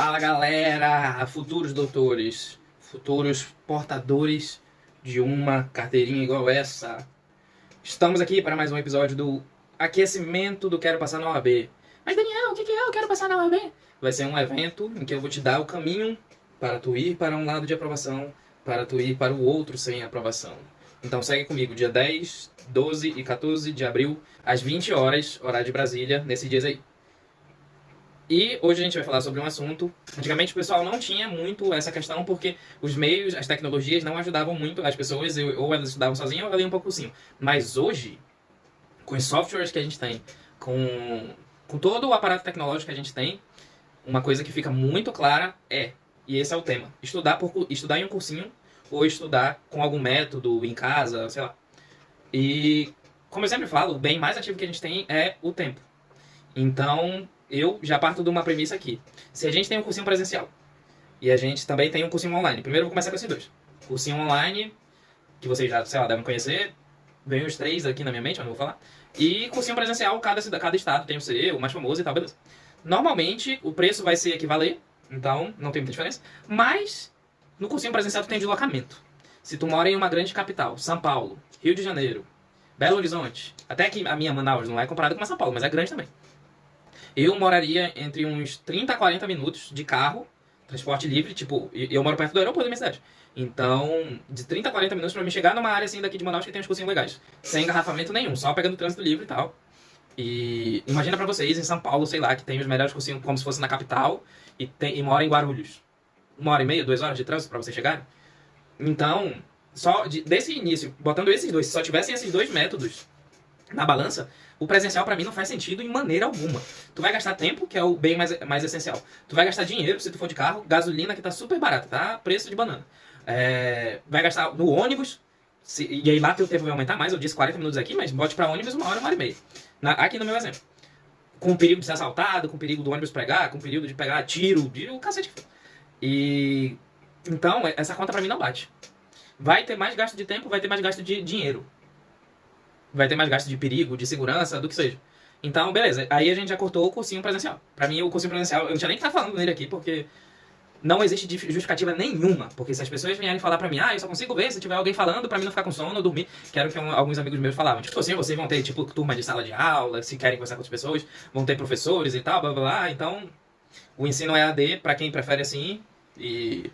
Fala galera, futuros doutores, futuros portadores de uma carteirinha igual essa. Estamos aqui para mais um episódio do aquecimento do Quero Passar na OAB. Mas Daniel, o que é o Quero Passar na OAB? Vai ser um evento em que eu vou te dar o caminho para tu ir para um lado de aprovação, para tu ir para o outro sem aprovação. Então segue comigo, dia 10, 12 e 14 de abril, às 20 horas, horário de Brasília, nesses dias aí. E hoje a gente vai falar sobre um assunto. Antigamente o pessoal não tinha muito essa questão porque os meios, as tecnologias não ajudavam muito as pessoas, ou elas estudavam sozinhas ou elas liam um pouco cursinho. Mas hoje, com os softwares que a gente tem, com todo o aparato tecnológico que a gente tem, uma coisa que fica muito clara e esse é o tema, estudar em um cursinho ou estudar com algum método em casa, sei lá. E, como eu sempre falo, o bem mais ativo que a gente tem é o tempo. Então, eu já parto de uma premissa aqui. Se a gente tem um cursinho presencial e a gente também tem um cursinho online, primeiro eu vou começar com esses dois. Cursinho online, que vocês já, sei lá, devem conhecer, vem os três aqui na minha mente, eu não vou falar. E cursinho presencial, cada estado tem o seu, o mais famoso e tal, beleza. Normalmente, o preço vai ser equivaler, então não tem muita diferença, mas no cursinho presencial tu tem deslocamento. Se tu mora em uma grande capital, São Paulo, Rio de Janeiro, Belo Horizonte, até que a minha Manaus não é comparada com a São Paulo, mas é grande também. Eu moraria entre uns 30 a 40 minutos de carro, transporte livre, tipo, eu moro perto do aeroporto da minha cidade. Então, de 30 a 40 minutos pra me chegar numa área assim daqui de Manaus que tem uns cursinhos legais. Sem engarrafamento nenhum, só pegando trânsito livre e tal. E imagina pra vocês em São Paulo, sei lá, que tem os melhores cursinhos como se fosse na capital e mora em Guarulhos. 1h30, 2 horas de trânsito pra vocês chegarem. Então, desse início, botando esses dois, se só tivessem esses dois métodos na balança, o presencial pra mim não faz sentido em maneira alguma. Tu vai gastar tempo, que é o bem mais essencial. Tu vai gastar dinheiro, se tu for de carro, gasolina que tá super barata, tá? Preço de banana. Vai gastar no ônibus, e aí lá teu tempo vai aumentar mais, eu disse 40 minutos aqui, mas bote pra ônibus 1 hora e meia. Aqui no meu exemplo. Com o perigo de ser assaltado, com o perigo do ônibus pegar, com o perigo de pegar tiro, o cacete. E então, essa conta pra mim não bate. Vai ter mais gasto de tempo, vai ter mais gasto de dinheiro. Vai ter mais gasto de perigo, de segurança, do que seja. Então, beleza. Aí a gente já cortou o cursinho presencial. Pra mim, o cursinho presencial, eu não tinha nem que estar falando nele aqui, porque não existe justificativa nenhuma. Porque se as pessoas vierem falar pra mim, eu só consigo ver se tiver alguém falando pra mim não ficar com sono, dormir, que era o que alguns amigos meus falavam. Tipo assim, vocês vão ter, tipo, turma de sala de aula, se querem conversar com outras pessoas, vão ter professores e tal, blá, blá, blá. Então, o ensino EAD, pra quem prefere assim, e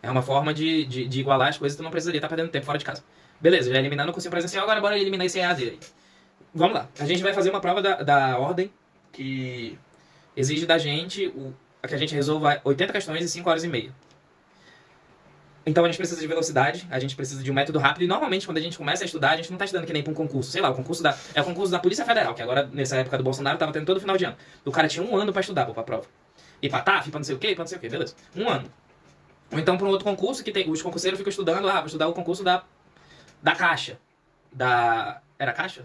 é uma forma de igualar as coisas, tu não precisaria estar perdendo tempo fora de casa. Beleza, já eliminando o cursinho presencial, agora bora eliminar esse EAD aí. Vamos lá, a gente vai fazer uma prova da ordem que exige da gente que a gente resolva 80 questões em 5 horas e meia. Então a gente precisa de velocidade, a gente precisa de um método rápido, e normalmente quando a gente começa a estudar, a gente não está estudando que nem para um concurso. Sei lá, o concurso da Polícia Federal, que agora, nessa época do Bolsonaro, tava tendo todo final de ano. O cara tinha 1 ano para estudar, pra prova. E pra TAF, pra não sei o que, beleza. 1 ano. Ou então para um outro concurso, que os concurseiros ficam estudando, vou estudar o concurso da Caixa. Era Caixa?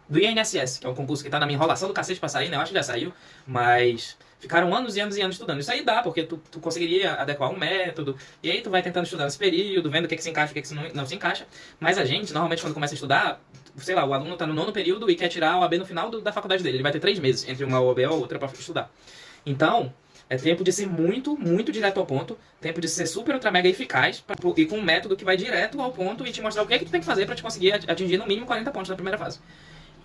Do INSS, que é um concurso que tá na minha enrolação do cacete pra sair, né? Eu acho que já saiu, mas ficaram anos e anos e anos estudando. Isso aí dá, porque tu conseguiria adequar um método, e aí tu vai tentando estudar nesse período, vendo o que se encaixa, o que não se encaixa. Mas a gente, normalmente, quando começa a estudar, sei lá, o aluno tá no 9º período e quer tirar a OAB no final da faculdade dele. Ele vai ter 3 meses entre uma OAB ou outra pra estudar. Então, é tempo de ser muito, muito direto ao ponto, tempo de ser super, ultra, mega eficaz, e com um método que vai direto ao ponto e te mostrar o que é que tu tem que fazer pra te conseguir atingir no mínimo 40 pontos na primeira fase.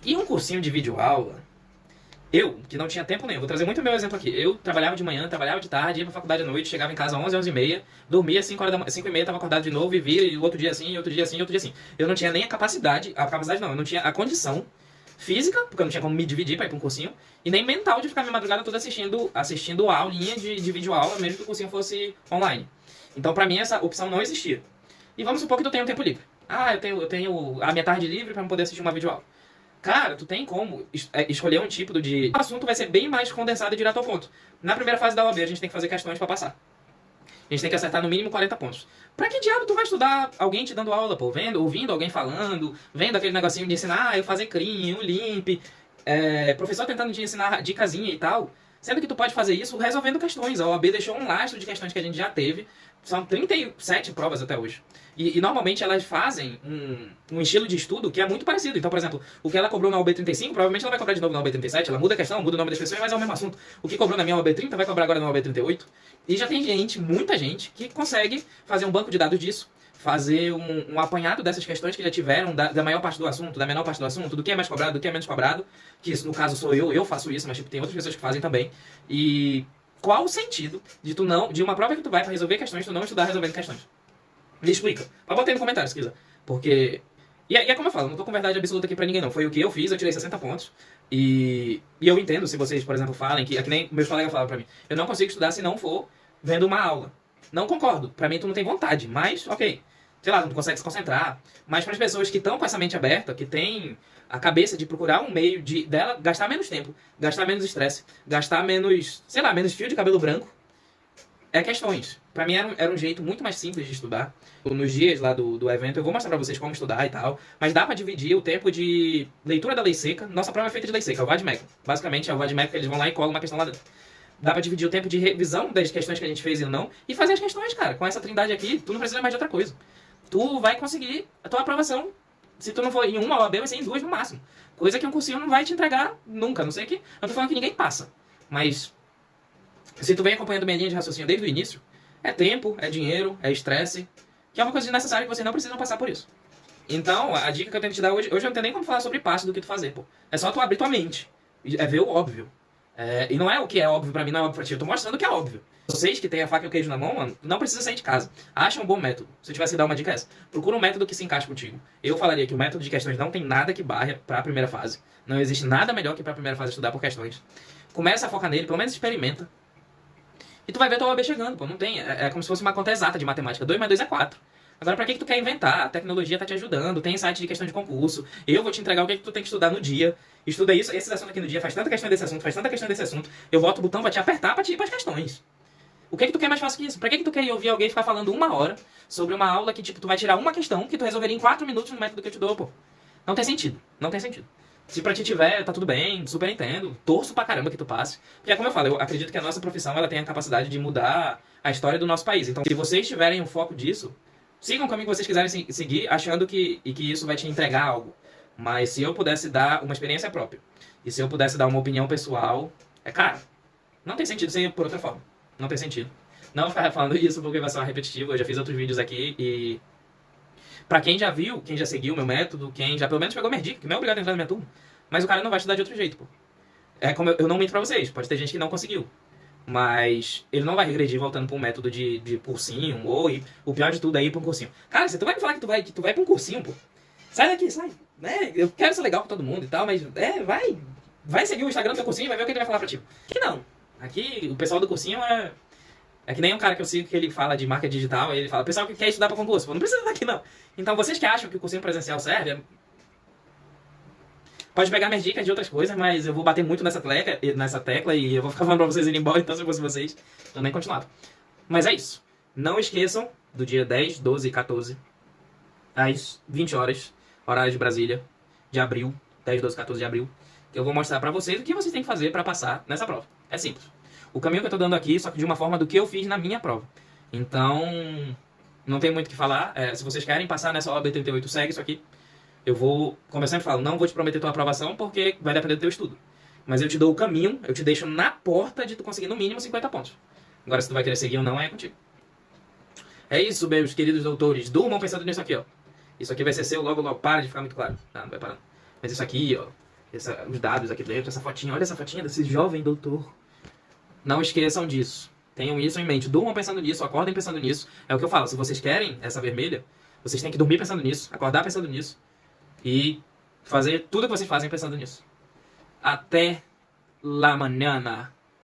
E um cursinho de videoaula, eu, que não tinha tempo nenhum, vou trazer muito meu exemplo aqui, eu trabalhava de manhã, trabalhava de tarde, ia pra faculdade à noite, chegava em casa às 11, 11h30, dormia 5h30, tava acordado de novo e via, e outro dia assim, outro dia assim, outro dia assim. Eu não tinha nem a capacidade não, eu não tinha a condição física, porque eu não tinha como me dividir pra ir pra um cursinho, e nem mental de ficar minha madrugada toda assistindo a aulinha de videoaula, mesmo que o cursinho fosse online. Então pra mim essa opção não existia. E vamos supor que tu tenha um tempo livre. Eu tenho a minha tarde livre pra poder assistir uma videoaula. Cara, tu tem como escolher um tipo de... O assunto vai ser bem mais condensado e direto ao ponto. Na primeira fase da OAB a gente tem que fazer questões pra passar. A gente tem que acertar no mínimo 40 pontos. Pra que diabo tu vai estudar alguém te dando aula, pô? Ouvindo alguém falando, vendo aquele negocinho de ensinar, eu fazer clean, um limp, professor tentando te ensinar dicasinha e tal. Sendo que tu pode fazer isso resolvendo questões. A OAB deixou um lastro de questões que a gente já teve. São 37 provas até hoje. E normalmente elas fazem um estilo de estudo que é muito parecido. Então, por exemplo, o que ela cobrou na OAB 35, provavelmente ela vai cobrar de novo na OAB 37. Ela muda a questão, muda o nome das pessoas, mas é o mesmo assunto. O que cobrou na minha OAB 30 vai cobrar agora na OAB 38. E já tem gente, muita gente, que consegue fazer um banco de dados disso. Fazer um apanhado dessas questões que já tiveram, da maior parte do assunto, da menor parte do assunto, do que é mais cobrado, do que é menos cobrado. Que isso, no caso, sou eu faço isso, mas tipo, tem outras pessoas que fazem também. E qual o sentido de uma prova que tu vai pra resolver questões, tu não estudar resolvendo questões? Me explica. Pode botar aí no comentário se quiser. Porque... E é como eu falo, não tô com verdade absoluta aqui pra ninguém não. Foi o que eu fiz, eu tirei 60 pontos. E eu entendo se vocês, por exemplo, falem que... É que nem meus colegas falavam pra mim. Eu não consigo estudar se não for vendo uma aula. Não concordo. Pra mim tu não tem vontade. Mas, ok. Sei lá, não consegue se concentrar. Mas para as pessoas que estão com essa mente aberta, que tem a cabeça de procurar um meio dela gastar menos tempo, gastar menos estresse, gastar menos, sei lá, menos fio de cabelo branco, é questões. Pra mim era um jeito muito mais simples de estudar. Nos dias lá do evento eu vou mostrar pra vocês como estudar e tal, mas dá pra dividir o tempo de leitura da lei seca. Nossa prova é feita de lei seca, é o VADMEC. Basicamente é o VADMEC que eles vão lá e colam uma questão lá dentro. Dá pra dividir o tempo de revisão das questões que a gente fez e não, e fazer as questões, cara. Com essa trindade aqui, tu não precisa mais de outra coisa. Tu vai conseguir a tua aprovação. Se tu não for em uma OAB, vai ser em duas no máximo. Coisa que um cursinho não vai te entregar nunca. Não sei que. Eu tô falando que ninguém passa. Mas se tu vem acompanhando minha linha de raciocínio desde o início, é tempo, é dinheiro, é estresse, que é uma coisa necessária que vocês não precisam passar por isso. Então, a dica que eu tenho que te dar hoje eu não tenho nem como falar sobre passo do que tu fazer, pô. É só tu abrir tua mente. É ver o óbvio. E não é o que é óbvio pra mim, não é óbvio pra ti. Eu tô mostrando o que é óbvio. Vocês que têm a faca e o queijo na mão, mano, não precisa sair de casa. Acha um bom método. Se eu tivesse que dar uma dica é essa. Procura um método que se encaixe contigo. Eu falaria que o método de questões não tem nada que barre pra primeira fase. Não existe nada melhor que pra primeira fase estudar por questões. Começa a focar nele, pelo menos experimenta. E tu vai ver tua OAB chegando, pô. Não tem. É como se fosse uma conta exata de matemática. 2 mais 2 é 4. Agora, pra que tu quer inventar? A tecnologia tá te ajudando, tem site de questão de concurso. Eu vou te entregar o que tu tem que estudar no dia. Estuda isso, esses assuntos aqui no dia, faz tanta questão desse assunto, faz tanta questão desse assunto. Eu boto o botão pra te apertar pra te ir pras questões. O que tu quer mais fácil que isso? Pra que tu quer ouvir alguém ficar falando 1 hora sobre uma aula que, tipo, tu vai tirar uma questão que tu resolveria em 4 minutos no método que eu te dou, pô? Não tem sentido. Não tem sentido. Se pra ti tiver, tá tudo bem, super entendo. Torço pra caramba que tu passe. Porque é como eu falo, eu acredito que a nossa profissão, ela tem a capacidade de mudar a história do nosso país. Então, se vocês tiverem um foco disso, sigam o caminho que vocês quiserem seguir, achando que isso vai te entregar algo. Mas se eu pudesse dar uma experiência própria, e se eu pudesse dar uma opinião pessoal, cara, não tem sentido ser por outra forma. Não tem sentido. Não vou ficar falando isso porque vai ser repetitivo. Eu já fiz outros vídeos aqui e... Pra quem já viu, quem já seguiu o meu método, quem já pelo menos pegou minha dica, que não é obrigado a entrar na minha turma, mas o cara não vai estudar de outro jeito, pô. É como eu não minto pra vocês, pode ter gente que não conseguiu. Mas ele não vai regredir voltando pra um método de cursinho, ou o pior de tudo é ir pra um cursinho. Cara, você tu vai me falar que tu vai pra um cursinho, pô. Sai daqui, sai. Eu quero ser legal com todo mundo e tal, mas vai seguir o Instagram do teu cursinho e vai ver o que ele vai falar pra ti. Aqui não. Aqui o pessoal do cursinho é que nem um cara que eu sigo que ele fala de marca digital, e ele fala, pessoal que quer estudar pra concurso, pô, não precisa estar aqui não. Então vocês que acham que o cursinho presencial serve, pode pegar minhas dicas de outras coisas, mas eu vou bater muito nessa tecla e eu vou ficar falando pra vocês irem embora, então se eu fosse vocês, eu nem continuava. Mas é isso. Não esqueçam do dia 10, 12 e 14, às 20 horas, horário de Brasília, de abril, 10, 12, 14 de abril, que eu vou mostrar pra vocês o que vocês têm que fazer pra passar nessa prova. É simples. O caminho que eu tô dando aqui, só que de uma forma do que eu fiz na minha prova. Então, não tem muito o que falar. Se vocês querem passar nessa OAB 38, segue isso aqui. Eu vou, como eu sempre falo, não vou te prometer tua aprovação porque vai depender do teu estudo. Mas eu te dou o caminho, eu te deixo na porta de tu conseguir no mínimo 50 pontos. Agora, se tu vai querer seguir ou não, é contigo. É isso, meus queridos doutores. Durmam pensando nisso aqui, ó. Isso aqui vai ser seu logo, logo. Para de ficar muito claro. Tá, não vai parar. Mas isso aqui, ó. Os dados aqui dentro, essa fotinha. Olha essa fotinha desse jovem doutor. Não esqueçam disso. Tenham isso em mente. Durmam pensando nisso, acordem pensando nisso. É o que eu falo. Se vocês querem essa vermelha, vocês têm que dormir pensando nisso, acordar pensando nisso e fazer tudo que vocês fazem pensando nisso. Até la mañana.